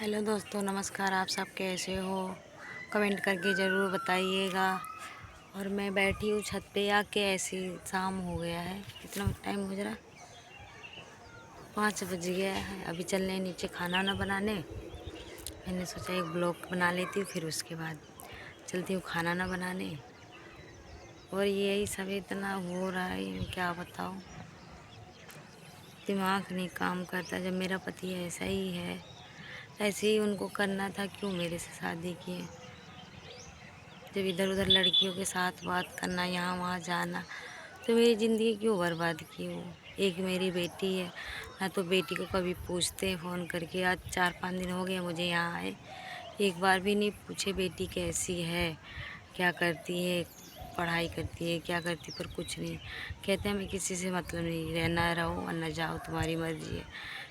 Hello दोस्तों, नमस्कार। आप सब कैसे हो? कमेंट करके ज़रूर बताइएगा। और मैं बैठी हूँ छत पे आके, ऐसी शाम हो गया है। कितना टाइम हो रहा है? 5 बज गया है। अभी चलने नीचे खाना ना बनाने। मैंने सोचा एक ब्लॉग बना लेती हूँ, फिर उसके बाद चलती हूँ खाना ना बनाने। और यही सब इतना हो रहा है, मैं क्या बताऊँ। दिमाग नहीं काम करता। जब मेरा पति ऐसा ही है, ऐसे ही उनको करना था, क्यों मेरे से शादी किए? जब इधर उधर लड़कियों के साथ बात करना, यहाँ वहाँ जाना, तो मेरी ज़िंदगी क्यों बर्बाद की वो? एक मेरी बेटी है ना, तो बेटी को कभी पूछते हैं फ़ोन करके। आज 4-5 दिन हो गए मुझे यहाँ आए, एक बार भी नहीं पूछे बेटी कैसी है, क्या करती है, पढ़ाई करती है, क्या करती, पर कुछ नहीं। कहते हैं हमें किसी से मतलब नहीं, रहना रहो और न जाओ, तुम्हारी मर्ज़ी है।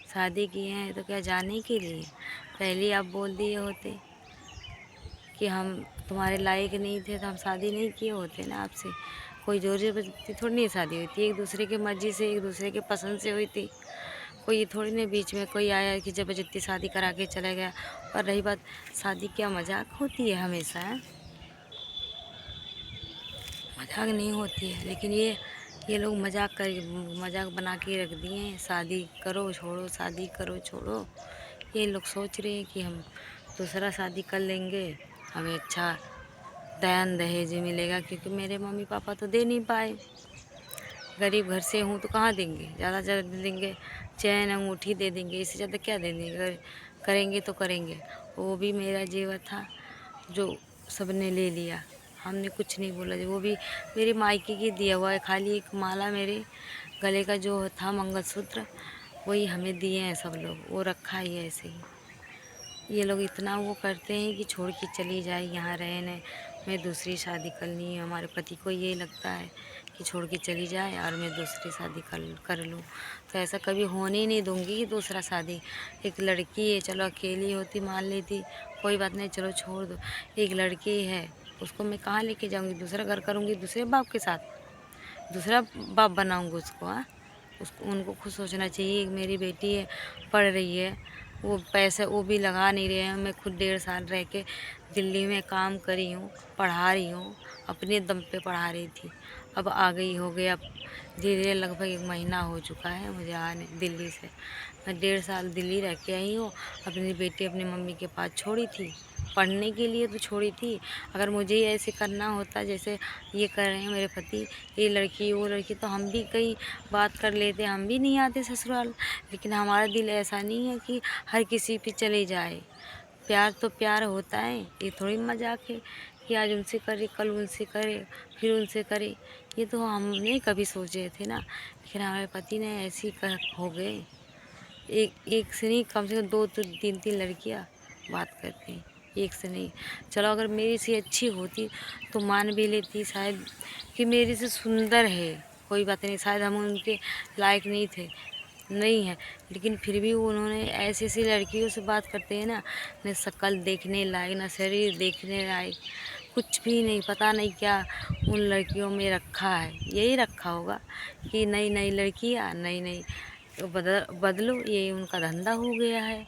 शादी किए हैं तो क्या जाने के लिए? पहले ही आप बोल दिए होते कि हम तुम्हारे लायक नहीं थे, तो हम शादी नहीं किए होते ना आपसे। कोई ज़ोर ज़बरदस्ती थोड़ी नहीं शादी हुई थी, एक दूसरे की मर्ज़ी से, एक दूसरे के पसंद से हुई थी। कोई ये थोड़ी ना बीच में कोई आया कि ज़बरदस्ती शादी करा के चला गया। और रही बात, शादी क्या मजाक होती है हमेशा? है मजाक नहीं होती है, लेकिन ये लोग मजाक बना के रख दिए हैं। शादी करो छोड़ो, शादी करो छोड़ो। ये लोग सोच रहे हैं कि हम दूसरा शादी कर लेंगे, हमें अच्छा दान दहेज मिलेगा, क्योंकि मेरे मम्मी पापा तो दे नहीं पाए। गरीब घर से हूँ तो कहाँ देंगे? ज़्यादा से ज़्यादा दे देंगे चैन अंगूठी दे देंगे, इससे ज़्यादा क्या दे देंगे? अगर करेंगे तो करेंगे। वो भी मेरा जेवर था जो सबने ले लिया, हमने कुछ नहीं बोला। वो भी मेरे मायके की दिया हुआ है, खाली एक माला मेरे गले का जो था मंगलसूत्र, वही हमें दिए हैं सब लोग, वो रखा ही है ऐसे ही। ये लोग इतना वो करते हैं कि छोड़ के चली जाए, यहाँ रहने मैं दूसरी शादी करनी है। हमारे पति को ये लगता है कि छोड़ के चली जाए और मैं दूसरी शादी कर लूँ। तो ऐसा कभी होने ही नहीं दूँगी कि दूसरा शादी। एक लड़की है, चलो अकेली होती मान लेती, कोई बात नहीं, चलो छोड़ दो। एक लड़की है, उसको मैं कहाँ लेके जाऊँगी? दूसरा घर करूँगी दूसरे बाप के साथ, दूसरा बाप बनाऊँगी उसको। हाँ, उसको उनको खुद सोचना चाहिए। एक मेरी बेटी है, पढ़ रही है, वो पैसे वो भी लगा नहीं रहे हैं। मैं खुद 1.5 साल रह के दिल्ली में काम करी हूँ, पढ़ा रही हूँ, अपने दम पे पढ़ा रही थी। अब आ गई हो गया, धीरे लगभग 1 महीना हो चुका है मुझे आने दिल्ली से। मैं 1.5 साल दिल्ली रह के आई हूँ। अपनी बेटी अपनी मम्मी के पास छोड़ी थी, पढ़ने के लिए तो छोड़ी थी। अगर मुझे ही ऐसे करना होता जैसे ये कर रहे हैं मेरे पति, ये लड़की वो लड़की, तो हम भी कहीं बात कर लेते, हम भी नहीं आते ससुराल। लेकिन हमारा दिल ऐसा नहीं है कि हर किसी पे चले जाए। प्यार तो प्यार होता है, ये थोड़ी मजाक है कि आज उनसे करे, कल उनसे करे, फिर उनसे करे। ये तो हमने कभी सोचे थे ना, लेकिन हमारे पति ने ऐसे ही कर हो गए। एक एक से नहीं, कम से कम 2 तो 3-3 लड़कियां बात करती हैं, एक से नहीं। चलो अगर मेरी से अच्छी होती तो मान भी लेती शायद कि मेरी से सुंदर है, कोई बात नहीं, शायद हम उनके लायक नहीं थे, नहीं है। लेकिन फिर भी उन्होंने ऐसी ऐसी लड़कियों से बात करते हैं ना, न शक्ल देखने लायक, न शरीर देखने लायक, कुछ भी नहीं। पता नहीं क्या उन लड़कियों में रखा है, यही रखा होगा कि नई नई लड़कियां, नई नई बदलो, ये उनका धंधा हो गया है।